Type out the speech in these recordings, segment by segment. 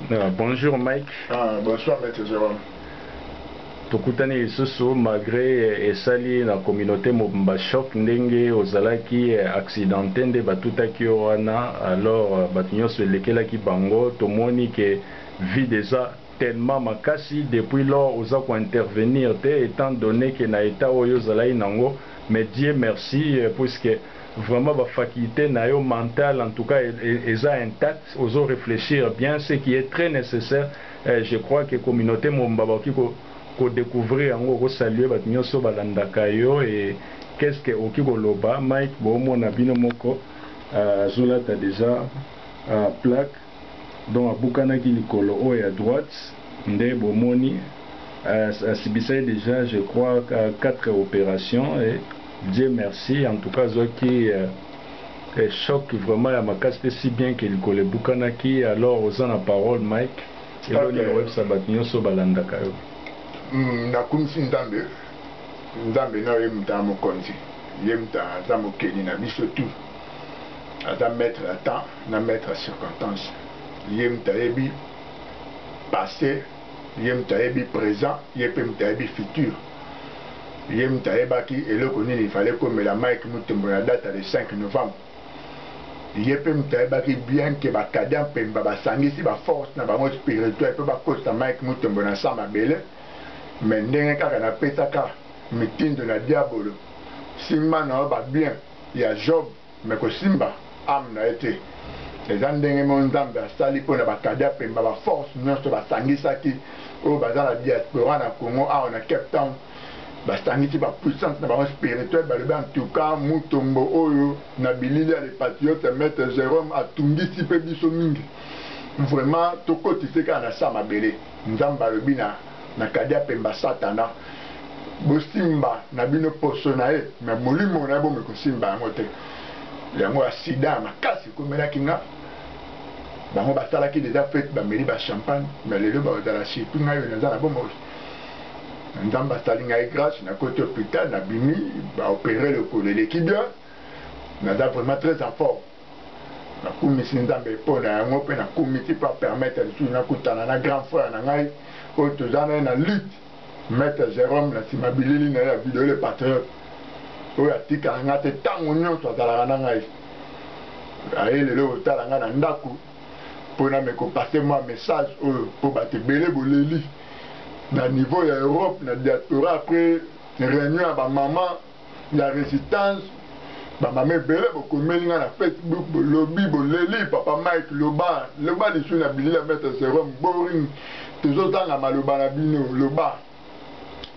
Bonjour Mike. Bonsoir Maître Jérôme. Tokutani lisusu malgré esali na communauté mobimba choc ndenge ozalaki accidenté nde batutaki yo wana alors bato nyonso elekelaki bango tomoni ke vie déjà tellement makasi depuis lors oza ko intervenir te étant donné que na état oyo ozalaki nango mais Dieu merci puisque vraiment ba faculté na yo mentale en tout cas eza intact ozo réfléchir bien ce qui est très nécessaire. Je crois que communauté mobimba baki ko découvrir yango ko saluer bato nyonso balandaka yo et qu'est-ce que oki koloba Mike bomona bino moko azolata déjà plaque donc abukanaki likolo oyo à droite nde bomoni asibisai déjà je crois 4 opérations et Dieu merci en tout cas zoki choc vraiment ya makasi si bien que likolo ebukanaki alors oza na parole Mike eloni oyebisa bato nyonso balandaka yo. Nakumisi Nzambe na yemuta mokonzi yemuta aza mokeli na biso tu aza maître à temps na maître à circonstance yemuta yebi passé yemuta yebi présent yemuta yebi futur yemuta yebaki eloko nini fallait komela Mike Mutombo na date le 5 novembre yemuta yebaki bien que bakadam pemba basangisi ba force na bango spirituel pe bakosta Mike Mutombo na sama bele mais ndenge kaka napesaka mitindo na diabolo simba na ba bien ya Job mais kosimba ame na ye te eza ndenge mo Nzambe asali mpo na bakada pemba ba force nyonso basangisaki oyo baza na diaspora na Congo awa na Cape Town basangisi ba puissance na bango spirituel balobi en tout cas Mutombo oyo na bilili ya le patriote Maître Jérôme atungisi mpe biso mingi vraiment tokotisi kaka na sa mabele Nzambe alobi na kadia pemba satana bosimba na bino poso na ye mais molimo na ye bomi kosimba yango te yango ya sida makasi komelaki nga bango basalaki déjà fete bameli ba champagne mais lelo bazala surtout ngai oyo naza na bomoi Nzambe asali ngai grâce na koti hôpital nabimi baopéré lokolo eleki bien naza vraiment très en forme nakumisi Nzambe mpo na yango mpe nakumisi mpo apermettre lisusu nakutana na grand frère na ngai oyo toza na ye na lutte Maître Jérôme na nsima bilili na ye ya video le patriote oyo atikala nga te ntango nyonso azalaka na ngai aye lelo otala nga na ndako mpona me kopase mwa message oyo mpo bato ebele boleli na niveau ya Europe na diaspora après réunion ya bamama ya résistance bamama ebele bokomeli nga na Facebook bolobi boleli papa Mike loba lisu na bilili ya Maître Jérôme boring tozotanga maloba na bino loba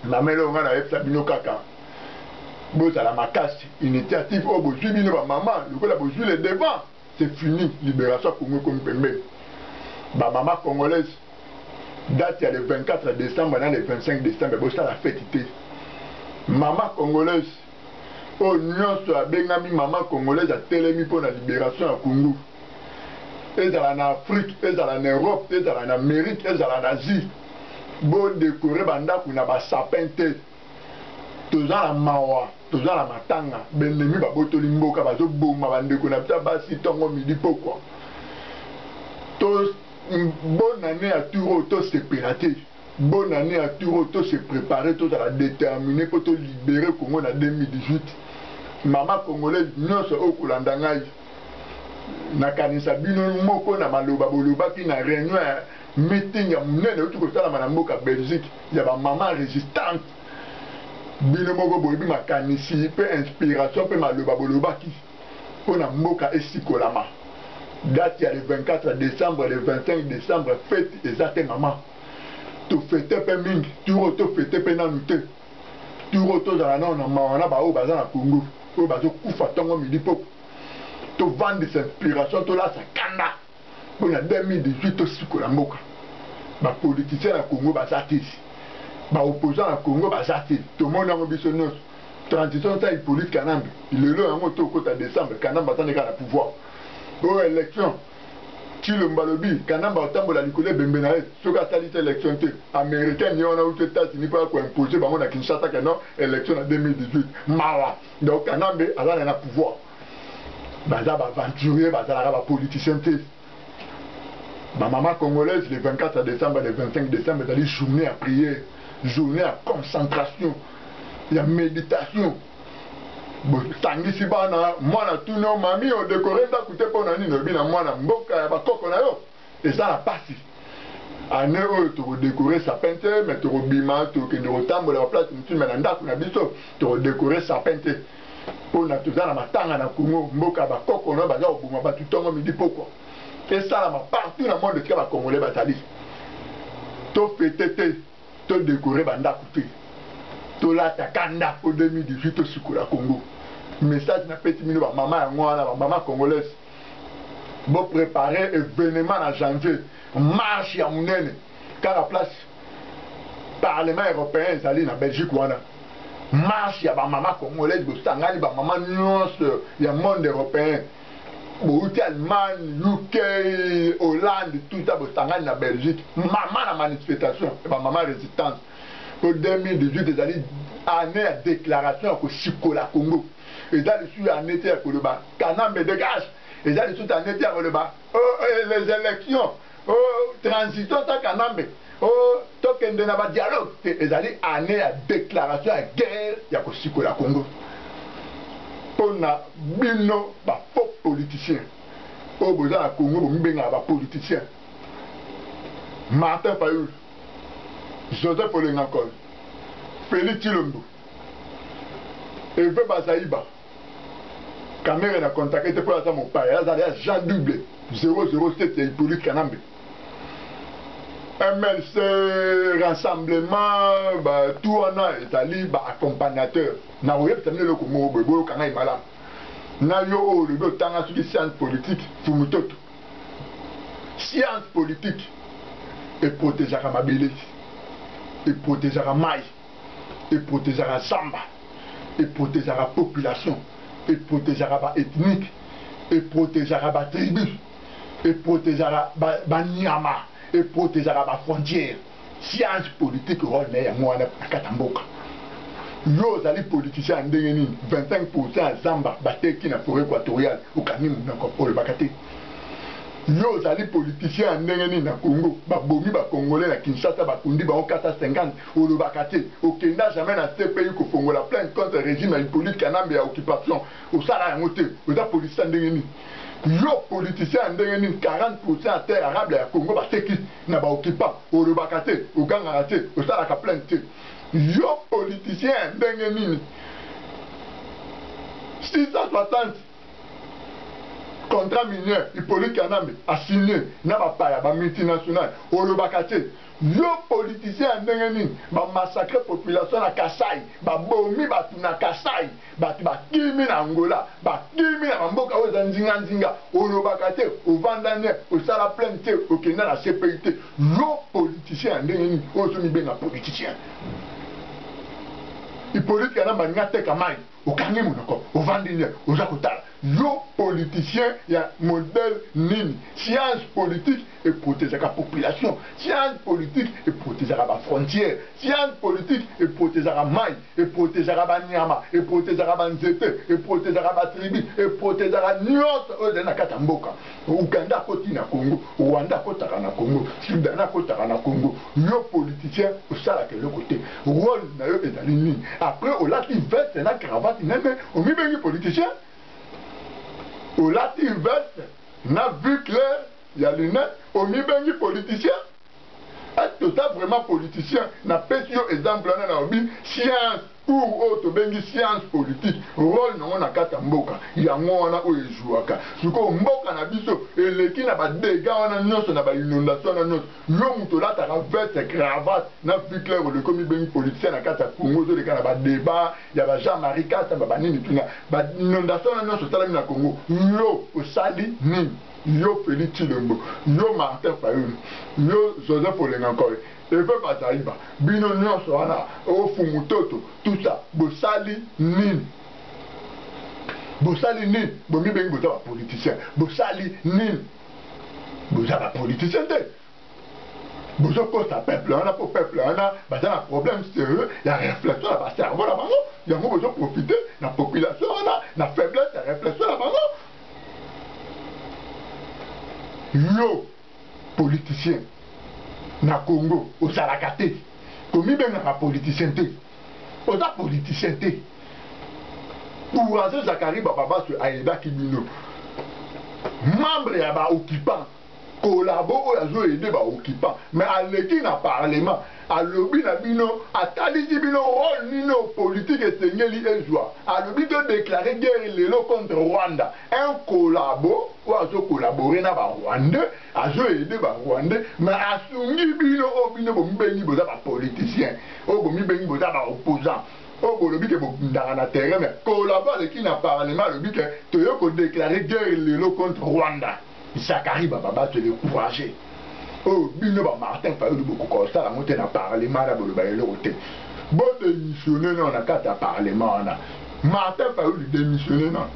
namelo nga nayebisa bino kaka bozala makasi initiative oyo bozwi bino bamama lokola bozwi le devant c'est fini libération ya Congo ekomi pembeni bamama congolaise date ya le 24 décembre na le 25 décembre bosala fete te mama congolaise oyo nyonso abengami mama congolaise atelemi mpo na libération ya Congo ezala na Afrique ezala na Europe ezala na Amérique ezala na Asie bodekore bandako na basapin te toza na mawa toza na matanga bendemi babotoli mboka bazoboma bandeko na bita basi ntongo midi pokwa bonne année à tour to sepela te bonne année à tour to se préparer tozala déterminé mpo tolibere Congo na 2018 mama congolaise nyonso oyo kolanda ngai nakanisa bino moko na maloba bolobaki na réunion ya meeting ya monene outi kosalama na mboka Belgique ya bamama résistante bino moko boyebi makanisi mpe inspiration mpe maloba bolobaki mpo na mboka esikolama date ya le 24 décembre le 25 décembre fete eza te mama tofete mpe mingi turo tofete mpe nanu te turo tozala nano na mawa na baoyo baza na Congo oyo bazokufa ntongo midi poko tovandisa inspiration tolasa kanda mpo na 2018 tosikola mboka bapoliticien na Congo baza te baopposant na Congo baza te tomoni yango biso nyonso transition ta Hippolyte Kanambe lelo yango tokota décembre Kanambe atandeka na pouvoir oyo élection Chilombo balobi Kanambe otambola likolo ebembe na ye soki asalisi élection te américaine ye wana uti États-Unis mpo akoimpose bango na Kinshasa keno élection na 2018 mawa donc Kanambe aza na pouvoir baza baaventurier bazalaka bapoliticien te Ma maman congolaise, le 24 décembre, le 25 décembre, c'est une journée à prière, journée à concentration, il y a méditation. Tangisi bana mwana tuno mami o décoré ndakute pona nini obina mwana mboka ya bakoko na yo eza na pasi ane oyo tokodécoré sapin te mais tokobima tokende kotambola baplace mosusu me na ndako na biso tokodécoré sapin te mpona toza na matanga na Congo mboka ya bakoko na yo baza koboma bato ntongo midi pokwa esalama partout na monde tika bakongolais bazali tofete te todécoré bandako te tolataka ndako 2018 tosikola Congo. Message na petit mino ba maman ya ngwana ba maman congolaise bo préparer événement en janvier marche ya munene car la place parlement européen ezali na Belgique wana marche ya ba maman congolaise bo sangani ba maman nyonso ya monde européen bouti Allemagne, UK, Hollande, tout ça bo sangani na Belgique maman na manifestation ba maman résistance pour 2018 ezali année ya déclaration ko sikola Congo. Et dans le sud en été à Koloba, Kanambe dégage. Et dans le sud en été à Koloba, les élections, transition à Kanambe, token de naba dialogue. Et dans l'année à déclaration à guerre, il y a aussi que la Congo. Pour na bino ba faux politicien. Au besoin à Congo, on benga ba politicien. Martin Fayulu, Joseph Olengankol, Félix Tshilombo, Eve Bazaïba. Caméra a contacté pour la mon père, il y a Jean Double 007 et Hippolyte Kanambe. MLC, rassemblement, tout on a établi accompagnateur. Na oye peut-être le Congo, Bebo Kanai Malam. Na yo le tanga sur science politique, Fumutoto. Science politique et protégera Mabélé, et protégera Maï, et protégera Samba, et protégera population. Et protégera ba ethnique, et protégera ba tribu, et protégera ba nyama, et protégera ba frontière. Science politique rôle mais moi na katamboka. Yo zali politicien ndengeni 25% à Zamba bateki na forêt équatoriale au Kanimu na ko le bakate. Yo zali politicien ndengeni na Congo, ba bomi ba congolais na Kinshasa ba kundi ba 450 au le bakate. Au Kenya jamais na CPI ko fongola plainte contre le régime Hippolyte Kanambe à occupation. Au sala ya ngote, au da politicien ndengeni. Yo politicien ndengeni 40% à terre arabe ya Congo ba teki na ba occupant au le bakate, au ganga te, au sala ka plainte. Yo politicien ndengeni 660 contrat minier Hippolyte Kanambe a signé na ba multinational au Lobakate. Yo politicien ndengeni ba massacre population na Kasai, ba bomi batu na Kasai, batu ba kimi na Angola, ba kimi na mboka o nzinga au Lobakate, au Vandane, au sala plainte au Kenya na CPIT. Yo politicien ndengeni o so mi benga politicien. Hippolyte Kanambe ngate kamai au Kanimu nako, au Vandine, au Zakotala. Yo politicien, il y a modèle nini. Science politique et protéger la population. Science politique et protéger la frontière. Science politique et protéger la maille. Et protéger la nyama. Et protéger la nzete. Et protéger la tribu. Et protéger la nyos de na katamboka. Uganda koti na Congo. Rwanda kota na Congo. Sudana kota na Congo. Yo politicien, au sala que le côté. Rôle na yo est nini. Après, au lati veste na cravate. On mi bengi politicien. Au latin veste, n'a vu clair, il y a lunettes, au mi-bengi politicien. Est-ce que tu vraiment politicien? N'a pas sur exemple, on a dit science pour autre bengi science politique. Rôle non on a katamboka. Il y a moi on a où jouaka. Ce qu'on mboka na biso et les qui n'a pas dégâts on a nyos on a pas inondation on a nyos. Yo mutola ta veste cravate n'a vu clair le comme bengi politicien na kata Congo zo les kana ba débat, il y a ba Jean-Marie Kata ba nini tuna. Ba inondation on a nyos tala na Congo. Yo au sali ni. Yo Félix Tshilombo, yo Martin Fayulu, yo Joseph Olengankol, Eve Bazaïba, bino nyonso wana, o Fumutoto, tout ça, bosali nini. Bosali nini, bomi bengi boza ba politicien, bosali nini. Boza ba politicien te. Bozo kosa peuple wana pour peuple wana, baza na problème sérieux, ya réflexion na ba cerveau la bango, yango bozo profiter na population wana, na faiblesse ya réflexion la bango. Yo, politicien na Congo ozalaka te komibengaka politicien te oza politicien te pour Azé Zakari Bababa ayebaki bino membre ya ba occupant collabo oyo aide ba occupant mais aleki na parlement alobi na bino atalisi bino rôle nino politique esengeli ezwa alobi to déclarer guerre lelo contre Rwanda un collabo oyo azo collaborer na ba Rwandais azo aider ba Rwandais mais asungi bino o bino bomibengi boza ba politicien o bomibengi boza ba opposant o bolobi ke bokundaka na terrain mais collabo aleki na parlement alobi ke toyoko déclarer guerre lelo contre Rwanda. Zakari Bababa te décourager. Oh, bino ba Martin Fayulu beaucoup comme ça, la montée dans le parlement, la boloba et l'autre. Bon démissionner dans la carte à parlement. Martin Fayulu démissionner non.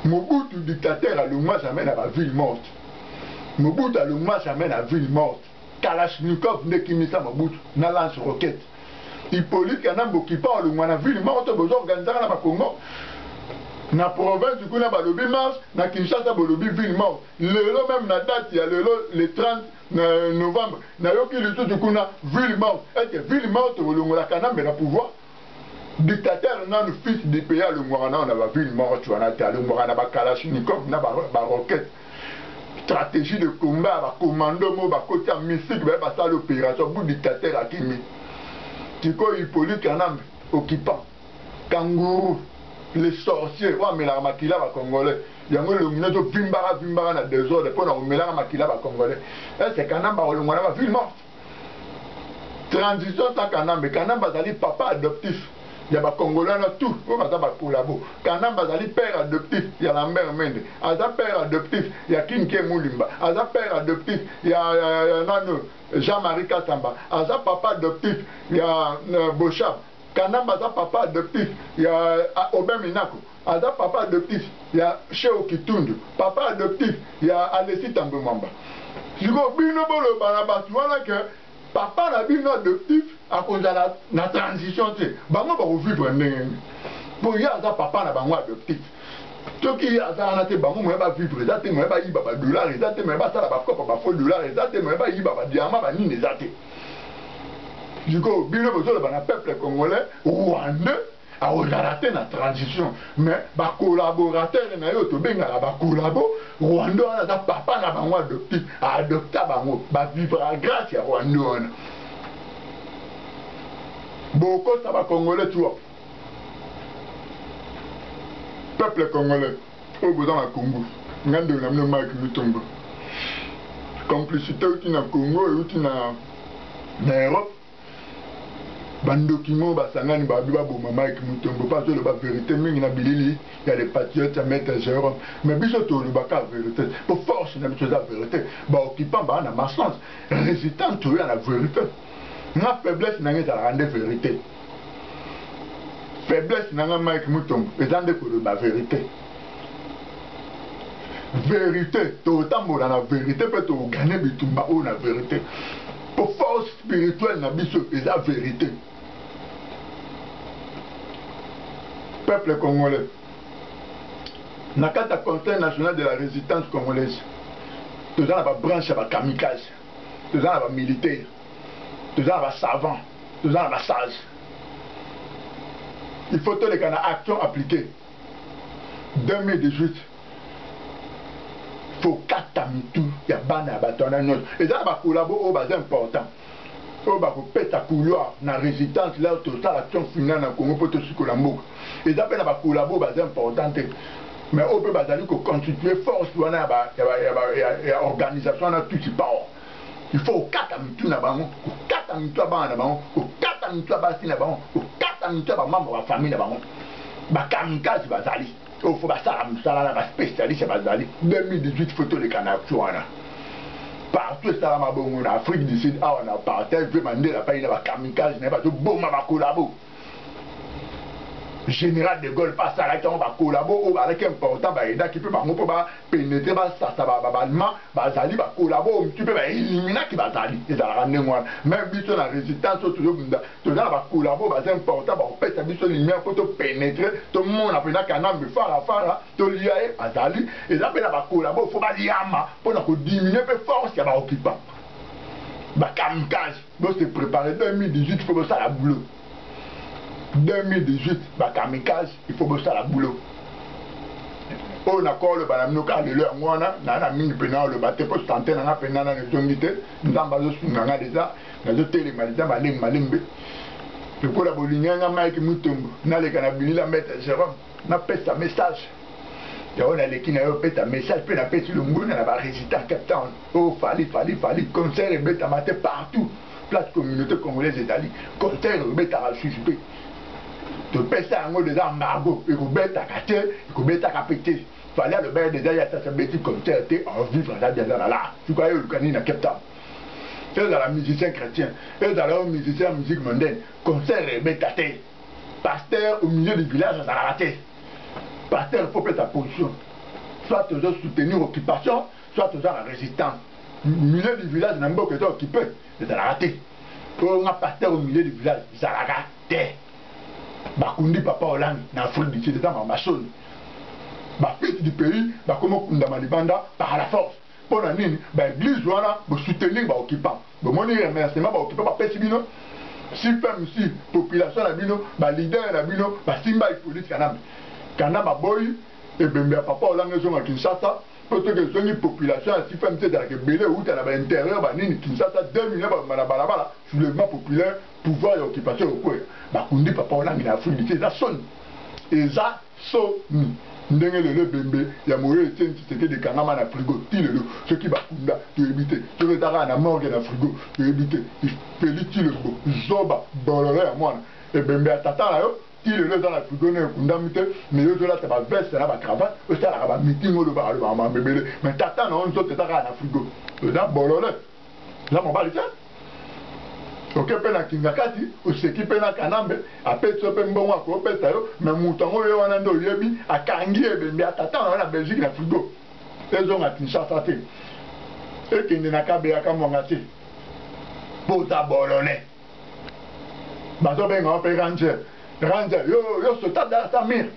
Mobutu dictateur à l'Ouma s'amène à la ville morte. Mobutu à l'Ouma s'amène à la ville morte. Kalachnikov n'est qui mis ça Mobutu, n'a lance roquette. Hippolyte Kanam Bokipa à l'Ouma, la ville morte, besoin d'organiser la Congo. Na province du coup na balobi mars na Kinshasa balobi ville morte lelo même na date ya lelo le 30 novembre na yoki lutu du coup na ville morte et ville morte olongola kanambe na pouvoir dictateur nanu fils du pays alongwaka na ba ville morte wana te alongwaka na ba kalachnikov na ba roquette stratégie de combat ba commando mo ba koti mystique ba sala opération bu dictateur akimi tiko Hippolyte Kanambe occupant kangourou les sorciers, ouais, mais la makila va congolais. Il y a un lumineux de Vimbara na désordre, pour nous mélanger makila va congolais. C'est Kanamba, on va ville morte. Transition tant Kanamba zali papa adoptif. Il y a des Congolais dans tout, on va faire collabo. Kanamba zali père adoptif, il y a Lambert Mende. Aza père adoptif, il y a Kinke Moulimba. Aza père adoptif, il y a Jean-Marie Kassamba. Aza papa adoptif, il y a Bochab. Kanamba za papa adoptif, il y a Aubin Minako. Aza papa adoptif, il y a Cheo Kitundu. Papa adoptif, il y a Alessi Tambemamba. Si vous avez que papa n'a bino adoptif à cause de la transition. Bango va vivre un ndenge. Pour y avoir papa n'a bango adoptif. Ceux qui ont été bango moi va vivre, ça te moi va y baba dollar, ça te moi va ça la ba kopa ba faux dollar, ça te moi va y baba diamant ba ni les athées. Du coup, bino besoin de peuple congolais, rwandais, a raté la transition. Mais, ba collaborateur, na yo to benga ba collabo, Rwanda on a papa na bango adoptif, adopta bango, ba vivre grâce à Rwanda. Beaucoup ça va congolais tout. Peuple congolais, au besoin à Congo, ngande na mno Mike Mutombo. Complicité outi na Congo et outi na Europe. Bandokimo basangani babi baboma Mike Mutombo parce que la vérité mingi na bilili il y a des patriotes à mettre Jérôme mais biso to le baka vérité pour force na biso la vérité ba occupant ba na massance résistant to la vérité na faiblesse na ngeza la rendre vérité faiblesse na Mike Mutombo ezande ko la vérité vérité to tambola na vérité peut to gagner bitumba o na vérité pour force spirituelle na biso eza vérité. Peuple congolais, dans le Conseil national de la résistance congolaise, nous avons la branche à la kamikaze, nous avons la militaire, nous avons la savant, nous avons la sage. Il faut que les actions appliquées. 2018, il faut 4 il y a bana batona et ça va collaborer c'est important. On va péter à couloir dans la résistance là où ça l'action finale dans Congo pour tout ce que la mouque. Et ça va collaborer c'est important. Mais on peut constituer force il y a organisation dans tout ce part. Il faut 4 minutes là-bas, 4 minutes là-bas, 4 minutes là-bas, 4 minutes là-bas, membre de la famille là-bas. Bah kamikaze bazali. Il faut que ça soit spécialiste. 2018 photo de Canada. Partout en Afrique du Sud, on a partagé, demander la paix de la kamikaze, n'est pas tout bon, ma collabo. général de Gaulle passe à la qui on va collaborer avec important qui peut pénétrer ça allemand bazali va collaborer tu peux éliminer qui bazali et ça la rendre même biso la résistance toujours tout ça va collaborer c'est important on peut ça biso lumière pour te pénétrer tout le monde après kana me fara to lié bazali et là ben va collaborer faut pas liama pour diminuer peu force qui va occuper kamikaze doit se préparer 2018 il faut que ça la boulot 2018 kamikaze il faut que ça la boulot on a encore le banamino car le leur mona na mingi pena le batte pour tenter na pena na zongite ndamba zo sunga déjà na zo télé malita malembe le pour la bolignanga Mike Mutombo na le kanabili la mettre Jérôme na pesa message et on a l'équipe na peta message pe na peti le ngona na ba résident Cape Town oh fallait concert et beta maté partout place communauté congolaise d'Italie concert beta a suspect de pesa ngo déjà embargo et ko beta kate et ko beta kapete fallait le bail déjà ya ça beti concert en vivre là là tu crois le canine à Cape Town c'est dans la musicien chrétien et dans la musicien musique mondaine concert et beta pasteur au milieu du village ça la raté. Pasteur, il faut prendre ta position. Soit tu dois soutenir l'occupation, soit tu dois la résistance. Le milieu du village, il y a un peu qui est occupé, c'est la raté. Pour un pasteur au milieu du village, c'est la raté. Bakundi papa Hollande, dans l'Afrique du Sud, c'est dans ma zone. La fête du pays, comment on a Malibanda par la force. Pour l'église, pour soutenir l'occupant. Pour mon remerciement, l'occupant, pas Pessibino. Si femme, si population, la leader, la Simba, il faut dire Kana baboy et bembe papa olanga zonga Kinshasa pour que zongi population si femme te dans que belé ou dans l'intérieur ba nini Kinshasa 2 millions ba balabala soulèvement populaire pouvoir et occupation au quoi ba kundi papa olanga na Afrique c'est ça sonne et ça so ndenge le bembe ya moyo tient c'était de kanama na frigo tilelo ce qui ba kunda to éviter to retara na morgue na frigo to éviter il fait tilelo zoba bolore à moi et bembe atata là yo il est dans la frigo mais eux là tu vas veste là cravate eux ça là meeting au bar le bébé mais tata non on saute dans la frigo là bolole là mon bali ça ok pena kingakati o seki pena kanambe apetso pe mbongo ko peta yo mais mutango yo wana ndo yebi akangi ebembe tata na Belgique na frigo ezo nga Kinshasa te e kende na kabe akamonga te pota bolole bazo benga pe ranger yo sauta dans ta mire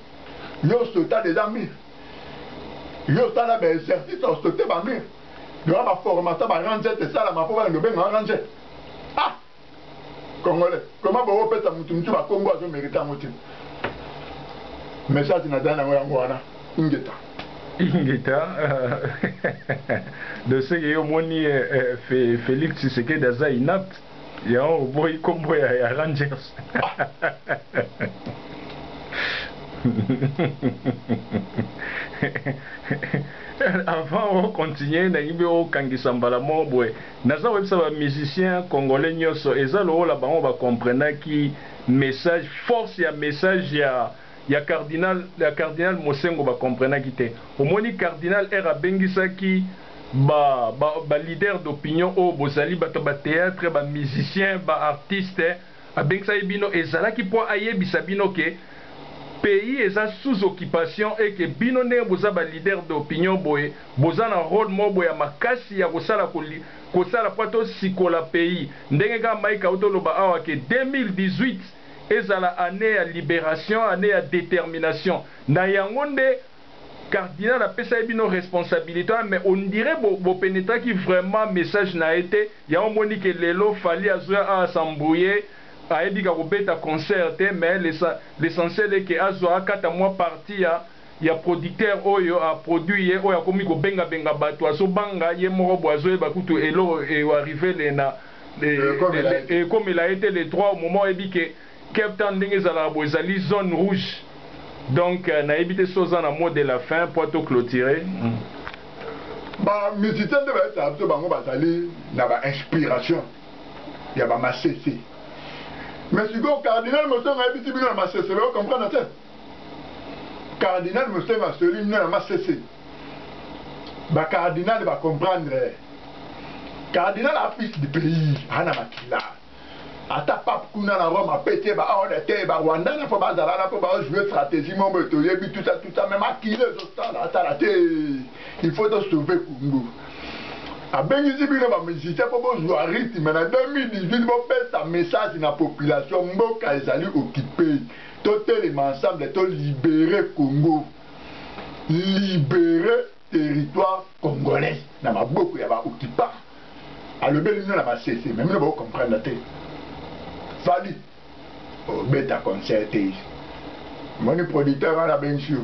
yo sauta des amis yo stala be exercice au sauter ba mire yo ba formation ba ranger te sala ma pouvoir no ben ranger ah congolais comment bo pesa mutu ba Congo azo mérite amuti message na dana ngo wana ingeta de ce que yo moni Félix Tshisekedi daza inapte il y a un boy comme à Rangers. Avant on continue na yimbe o kangisa mbala mobwe naza websa ba musicien congolais nyoso ezalo la bango ba comprendre ki message force ya message ya cardinal Mosengo ba comprendre ki te omoni cardinal era bengisa ki ba leader d'opinion au bozali bato ba théâtre ba musicien ba artiste abengisa bino ezalaki po ayebisa bino ke pays eza sous occupation et que bino ne boza ba leader d'opinion boye boza na rôle mo boye makasi ya kosala poto sikola pays ndenge ka maika utoloba awa ke 2018 ezala année ya libération année ya détermination na yango nde cardinal a pesa bino responsabilité mais on dirait bo pénétra qui vraiment message na été ya omoni ke lelo fali azoya a s'embrouiller a ebika ko beta concert mais l'essentiel est que azoa kata moi partie ya producteur oyo a produit oyo komi ko benga bato aso banga ye moko boazo ba kutu elo e arrivé le na et comme il a été les 3 au moment ebike Cape Town ndenge za bozali zone rouge. Donc, na évité chose en mot de la fin pour tout clôturer. Bah, musicien de ça, tout bango basali na ba inspiration. Ya ba masese. Mais si go cardinal Mosengo a évité bino na masese, vous comprenez ça? Cardinal Mosengo a celui na masese. Ba cardinal va comprendre. Cardinal a fils du pays, ana makila. ata pape kuna na Rome apete ba ordre ba Rwanda na fo ba zala na fo ba jouer stratégie mon beto yebi tout ça même akile zotala ata te il faut te sauver Congo abengisi bino ba musicien po bo jouer rythme na 2018 bo pesa message na population mboka ezali occupé totel ensemble to libérer Congo libérer territoire congolais na maboko ya ba occupant alobeli nyo na ba cessé même ne ba comprendre te Fali beta concert moni producteur à la benchio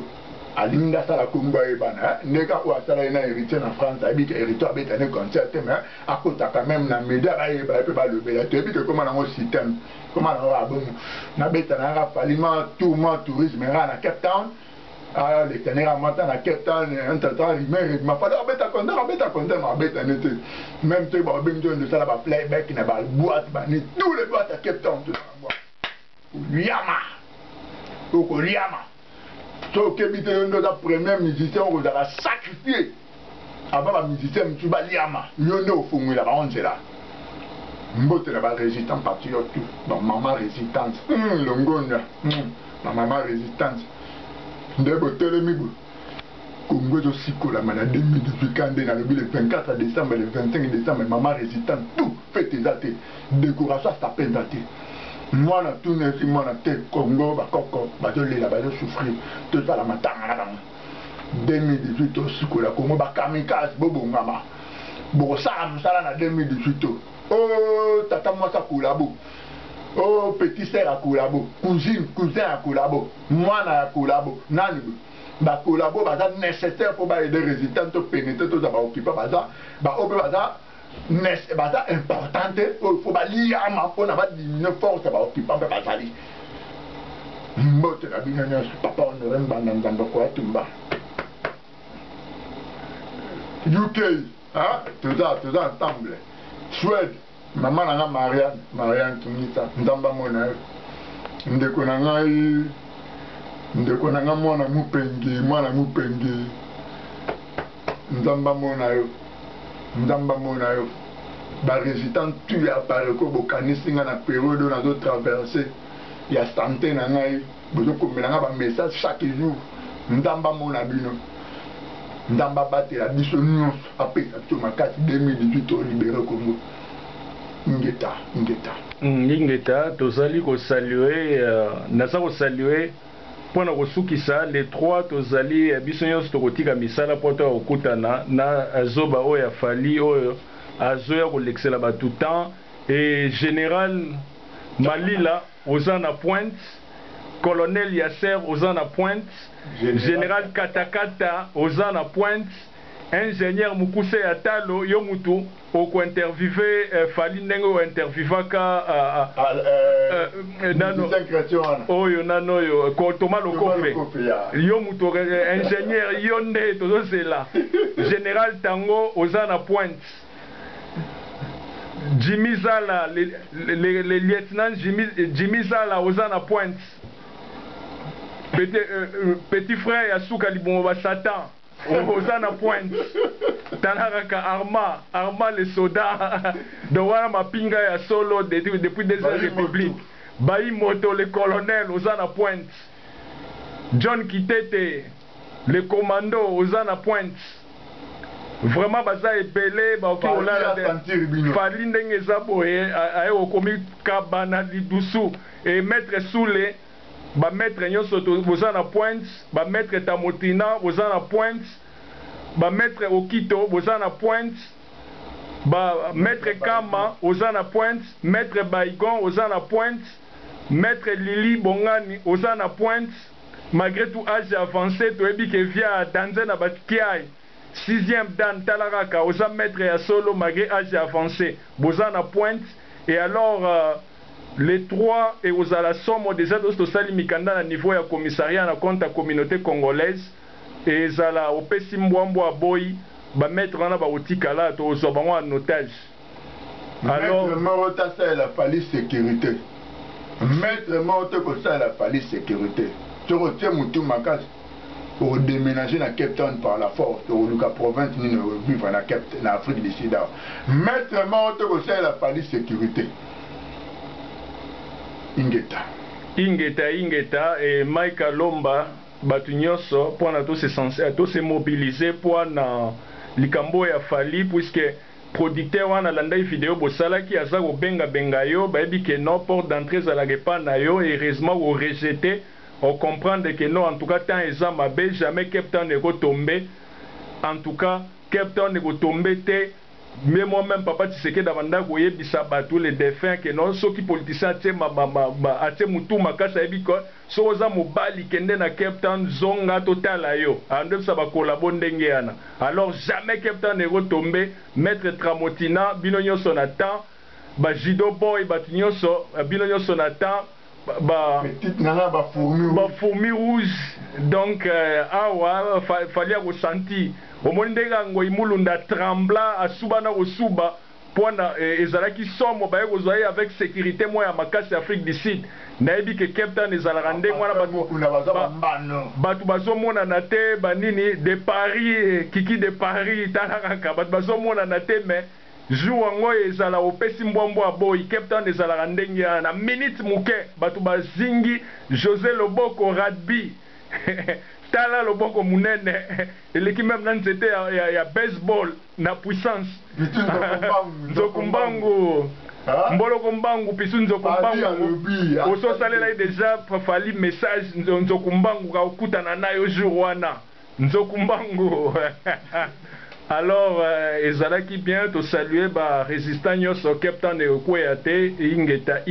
alinga sala Congo ebana ndeka ou asala ina héritier en France habite héritier beta ne concert mais à côté quand même na média ba pe ba le bela te bi que comment na système comment na bon na beta na Falima tourisme na Cape Town ah les canards matin à Cape Town un temps il m'a fallu beta concert ma beta n'était même tu ba benjo de sala ba playback na ba boîte ba ni tous les boîtes à Cape Town Liama Oko Liama so kebite yondo da premier musicien on a sacrifié avant la musicien Mtuba Liama yondo ofungu la ba onze la mbote la ba résistant patriote donc maman résistante longonya ma maman résistante ndebo telemibo Congo zo sikola mana 2018 quand dans le 24 décembre le 25 décembre maman résistante tout fait exacté décoration ça peine daté moi na tout ne moi na te Congo ba koko ba to lela ba to souffrir tout ça la matanga na bango 2018 to sikola Congo ba kamikaze bobo ngama bo sala na 2018 oh tata moi ça kolabo oh petit sœur à kolabo cousin à kolabo moi na kolabo nani ba kolabo ba nécessaire pour ba aider résident to pénétrer tout ça ba occuper ba obe ba bata importante faut ba liama pour na ba diminuer force ba occupant ba sali mbote la binanya papa on remba ndando ko atumba UK hein tout ça ensemble Suède maman na Marianne Tumita ndamba mona ndeko na ngai mwana mupenge ndamba mona yo ba résident tu ya pare ko bokanisi nga na période na zo traverser ya santé na ngai bozo komela nga ba message chaque jour ndamba mona bino ndamba batela biso nyonso apesa to makasi 2018 o libéré Congo ngeta tozali ko saluer nasa ko saluer pona kosukisa les trois tozali biso nyonso tokotika misala po to okutana na zoba oyo afali oyo azoya kolexela batu temps et général Malila oza na pointe colonel Yasser oza na pointe général Katakata oza na pointe ingénieur Mukuse Atalo yo mutu oko interviewer fali ndenge o interviewaka nano oyo nano yo ko Thomas Lokofe yo mutu ingénieur yo nde tozosela général Tango oza na pointe Jimmy Zala le lieutenant Jimmy Zala oza na pointe petit frère Yasuka Libongo ba Satan oza na pointe tanaraka Arma les soldats de wana mapinga ya solo depuis des années république Bayi Moto le colonel oza na pointe John Kitete le commando oza na pointe vraiment baza ebele baoki olala fali ndenge eza boye aye okomi kabana lidusu et maître Soule ba maître nyonso boza na pointe ba maître Tamotina boza na pointe ba maître Okito boza na pointe ba maître Kama boza na pointe maître Baigon boza na pointe maître Lili Bongani boza na pointe malgré tout âge avancé toyebi ke via danze na batiai 6e dan talaraka oza maître ya solo malgré âge avancé boza na pointe et alors les trois et aux à la somme déjà de sali mikanda na niveau ya commissariat na compte communauté congolaise et zala opesi mbwambo aboyi ba mettre na ba otikala to zo bango en otage alors maître Morota ça il a fallu sécurité maître Morota ko ça il a fallu sécurité tu retiens mutu makasi pour déménager dans Cape Town par la force pour la province ni vivre en Afrique du Sud maître Morota ko ça il a fallu sécurité ingeta et Mike Lomba batu nyonso mpona tose mobiliser mpona likambo ya Fally puisque producteur wana landai video bosalaki aza kobenga yo bayebi ke non porte d'entrée ezalaka epa na yo heureusement orejete ocomprendre que non en tout cas tant eza mabe jamais Cape Town ekotombe en tout cas Cape Town ekotombe te. Mais moi-même, Papa Tshisekedi Davanda koyebisa bato les défunts que non soki politicien atie mutu makasa ebiko soza mobali kende na Cape Town zonga totala yo ande sa ba collabo ndenge yana. Alors jamais Cape Town ekotombe. Maître Tramotina bino nyonso na temps ba Jido Boy batu nyonso bino nyonso na temps ba fourmi rouge. Donc awa fallait ressentir au monde ngo imulunda trembla asuba na kosuba pona ezalaki somo baye kozwaye avec sécurité moi ya makasi Afrique du Sud nayebi ke Cape Town ezalaka ndenge wana batu bazomona na te banini de Paris kiki de Paris talaka batu bazomona na te mais jour ngo ezala opesi mbwambwa boy Cape Town ezalaka ndenge na minute muke batu bazingi José Loboko rugby tala loboko munene eleki même na nzete ya baseball na puissance nzokumbangu mboloko mbangu pisu nzokumbangu ososalela déjà Fally message nzokumbangu ka okutana nayo jour wana nzokumbangu. Alors ezalaki bien to saluer ba résistant nyonso Cape Town ekokwea te ingeta